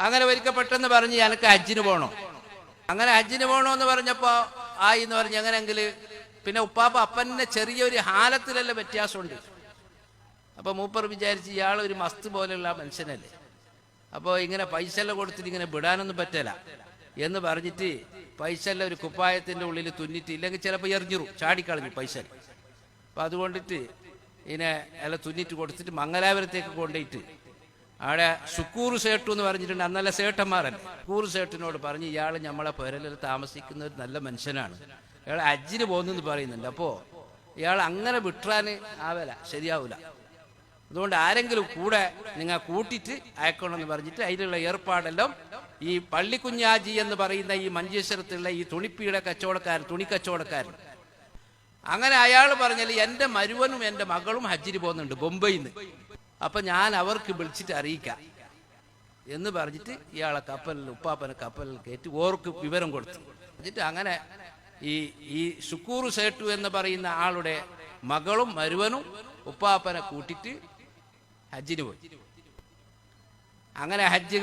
അങ്ങനെ ഒരിക്കൽ പെട്ടെന്ന് പറഞ്ഞ് എനിക്ക് ഹജ്ജിന് പോകണം. അങ്ങനെ ഹജ്ജിന് പോകണമെന്ന് പറഞ്ഞപ്പോൾ ആയി എന്ന് പറഞ്ഞ് എങ്ങനെയെങ്കിൽ പിന്നെ ഉപ്പാപ്പ അപ്പനെ ചെറിയൊരു ഹാലത്തിലല്ല വ്യത്യാസമുണ്ട്. അപ്പോൾ മൂപ്പർ വിചാരിച്ച് ഇയാൾ ഒരു മസ്ത് പോലെയുള്ള മനുഷ്യനല്ലേ, അപ്പോൾ ഇങ്ങനെ പൈസ എല്ലാം കൊടുത്തിട്ട് ഇങ്ങനെ വിടാനൊന്നും പറ്റില്ല എന്ന് പറഞ്ഞിട്ട് പൈസ എല്ലാം ഒരു കുപ്പായത്തിൻ്റെ ഉള്ളിൽ തുന്നിട്ട്, ഇല്ലെങ്കിൽ ചിലപ്പോൾ എറിഞ്ഞിരും, ചാടിക്കളഞ്ഞു പൈസ. അപ്പം അതുകൊണ്ടിട്ട് ഇങ്ങനെ എല്ലാം തുന്നിട്ട് കൊടുത്തിട്ട് മംഗലാപുരത്തേക്ക് കൊണ്ടുപോയിട്ട് അവിടെ ഷുക്കൂർ സേട്ടു എന്ന് പറഞ്ഞിട്ടുണ്ട്, അന്നല്ല സേട്ടന്മാരല്ലേ. ഷുക്കൂർ സേട്ടിനോട് പറഞ്ഞ് ഇയാൾ നമ്മളെ പുരലിൽ താമസിക്കുന്ന ഒരു നല്ല മനുഷ്യനാണ്, ഇയാൾ ഹജ്ജിന് പോകുന്നെന്ന് പറയുന്നുണ്ട്, അപ്പോൾ ഇയാൾ അങ്ങനെ വിട്ടാൻ ആവല, ശരിയാവില്ല, അതുകൊണ്ട് ആരെങ്കിലും കൂടെ നിങ്ങൾ കൂട്ടിയിട്ട് അയക്കണമെന്ന് പറഞ്ഞിട്ട് അതിലുള്ള ഏർപ്പാടെല്ലാം ഈ പള്ളിക്കുഞ്ഞാജി എന്ന് പറയുന്ന ഈ മഞ്ചേശ്വരത്തുള്ള ഈ തുണിപ്പിയുടെ കച്ചവടക്കാരൻ, തുണിക്കച്ചവടക്കാരൻ, അങ്ങനെ അയാൾ പറഞ്ഞാൽ എൻ്റെ മരുവനും എൻ്റെ മകളും ഹജ്ജിന് പോകുന്നുണ്ട് ബൊംബെയിൽ നിന്ന്, അപ്പം ഞാൻ അവർക്ക് വിളിച്ചിട്ട് അറിയിക്കാം എന്ന് പറഞ്ഞിട്ട് ഇയാളെ കപ്പലിൽ, ഉപ്പാപ്പനെ കപ്പലിൽ കയറ്റി ഓർക്ക് വിവരം കൊടുത്തു. എന്നിട്ട് അങ്ങനെ ഈ ഷുക്കൂർ സേട്ടു എന്ന് പറയുന്ന ആളുടെ മകളും മരുവനും ഉപ്പാപ്പനെ കൂട്ടിയിട്ട് ഹജ്ജിന് പോയി. അങ്ങനെ ഹജ്ജ്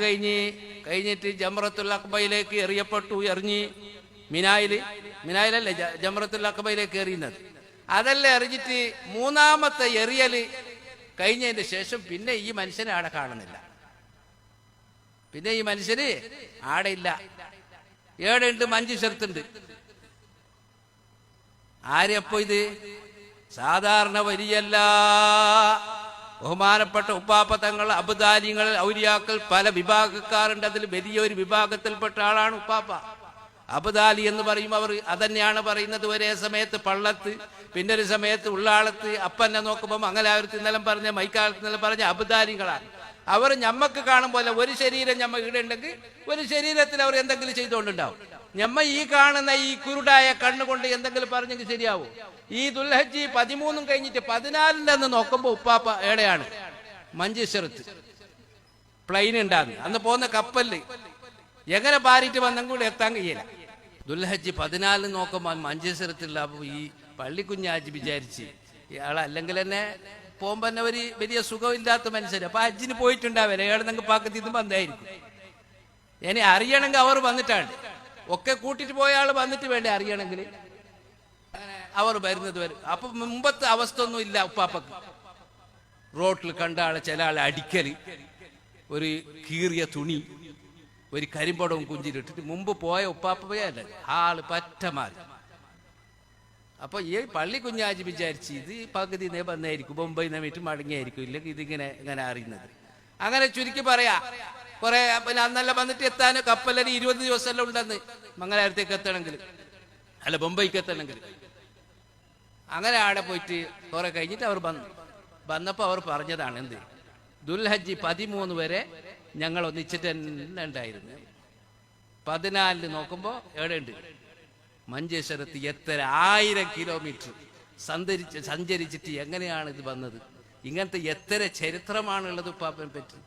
കഴിഞ്ഞിട്ട് ജംറത്തുൽ അഖബയിലേക്ക് എറിയപ്പെട്ടു. എറിഞ്ഞ് മിനായിലല്ലേ ജംറത്തുൽ അഖബയിലേക്ക് എറിയുന്നത്, അതല്ലേ എറിഞ്ഞിട്ട് മൂന്നാമത്തെ എറിയൽ കഴിഞ്ഞതിന് ശേഷം പിന്നെ ഈ മനുഷ്യനെ ആടെ കാണുന്നില്ല. പിന്നെ ഈ മനുഷ്യന് ആടെ ഇല്ല. ഏടുണ്ട്? മഞ്ചേശ്വരത്തുണ്ട്. ആരെപ്പോ ഇത്? സാധാരണ വലിയല്ല, ബഹുമാനപ്പെട്ട ഉപ്പാപ്പ തങ്ങൾ, അബ്ദാലിങ്ങൾ, ഔലിയാക്കൾ, പല വിഭാഗക്കാരുണ്ട്. അതിൽ വലിയൊരു വിഭാഗത്തിൽപ്പെട്ട ആളാണ് ഉപ്പാപ്പ. അബ്ദാലി എന്ന് പറയുമ്പോൾ അവർ അതന്നെയാണ് പറയുന്നത്. ഒരേ സമയത്ത് പള്ളത്ത്, പിന്നെ ഒരു സമയത്ത് ഉള്ളാളത്ത്. അപ്പന്നെ നോക്കുമ്പോൾ മംഗലാപുരത്ത് ഇന്നെല്ലാം പറഞ്ഞ, മൈക്കാലത്ത് ഇന്നെല്ലാം പറഞ്ഞ അബ്ദാലികളാണ്. അവർ ഞമ്മക്ക് കാണുമ്പോൾ ഒരു ശരീരം ഞമ്മ ഇവിടെ ഉണ്ടെങ്കിൽ ഒരു ശരീരത്തിൽ അവർ എന്തെങ്കിലും ചെയ്തുകൊണ്ടുണ്ടാവും. ഞമ്മ ഈ കാണുന്ന ഈ കുരുടായ കണ്ണുകൊണ്ട് എന്തെങ്കിലും പറഞ്ഞെങ്കിൽ ശരിയാവും. ഈ ദുൽഹജ്ജ് 13 കഴിഞ്ഞിട്ട് 14 അന്ന് നോക്കുമ്പോൾ ഉപ്പാപ്പ എവിടെയാണ്? മഞ്ചേശ്വരത്ത് പ്ലെയിൻ ഉണ്ടാകുന്നു. അന്ന് പോകുന്ന കപ്പലിൽ എങ്ങനെ പാരിട്ട് വന്നെങ്കിൽ കൂടെ എത്താൻ കഴിയില്ല. ദുൽഹജ്ജ് 14 നോക്കുമ്പോൾ മഞ്ചേശ്വരത്തിലുള്ള ഈ പള്ളിക്കുഞ്ഞാജി വിചാരിച്ച് ഇയാൾ അല്ലെങ്കിൽ തന്നെ പോകുമ്പോൾ തന്നെ ഒരു വലിയ സുഖമില്ലാത്ത മനുഷ്യർ, അപ്പൊ ഹജ്ജിന് പോയിട്ടുണ്ടാവില്ല, ഏടെന്നെങ്കിൽ പാക്കത്തിൽ നിന്ന് വന്നായിരിക്കും. ഇനി അറിയണമെങ്കിൽ അവർ വന്നിട്ടാണ്, ഒക്കെ കൂട്ടിട്ട് പോയ ആൾ വന്നിട്ട് വേണ്ടേ അറിയണമെങ്കിൽ. അവർ വരുന്നത് വരും. അപ്പൊ മുമ്പത്തെ അവസ്ഥ ഒന്നും ഇല്ല ഉപ്പാപ്പക്ക്. റോട്ടിൽ കണ്ട ആളെ ചില ആളെ അടിക്കല്, ഒരു കീറിയ തുണി, ഒരു കരിമ്പടവും കുഞ്ചിലിട്ടിട്ട് മുമ്പ് പോയ ഉപ്പാപ്പ പോയല്ലേ ആള് പറ്റ മാറി. അപ്പൊ ഈ പള്ളി കുഞ്ഞാജി വിചാരിച്ച് ഇത് പകുതി നേ വന്നായിരിക്കും, ബൊംബൈ നിന്നിട്ട് മടങ്ങിയായിരിക്കും, ഇല്ലെങ്കിൽ ഇതിങ്ങനെ അറിയുന്നത്. അങ്ങനെ ചുരുക്കി പറയാ, കുറെ പിന്നെ അന്നെല്ലാം വന്നിട്ട് എത്താൻ കപ്പലൊരു 20 ദിവസമെല്ലാം ഉണ്ടെന്ന് മംഗലാപുരത്തേക്ക് എത്തണമെങ്കിൽ, അല്ല ബൊംബൈക്ക് എത്തണമെങ്കിൽ. അങ്ങനെ ആടെ പോയിട്ട് കുറെ കഴിഞ്ഞിട്ട് അവർ വന്നപ്പോൾ അവർ പറഞ്ഞതാണ് എന്ത്, ദുൽഹജ്ജ് 13 വരെ ഞങ്ങൾ ഒന്നിച്ചിട്ട് തന്നെ ഉണ്ടായിരുന്നു. 14 നോക്കുമ്പോൾ എവിടെയുണ്ട്? മഞ്ചേശ്വരത്ത്. എത്ര 1000 കിലോമീറ്റർ സഞ്ചരിച്ചിട്ട് എങ്ങനെയാണ് ഇത് വന്നത്? ഇങ്ങനത്തെ എത്ര ചരിത്രമാണുള്ളത് ഉപ്പാപ്പനെ പറ്റി.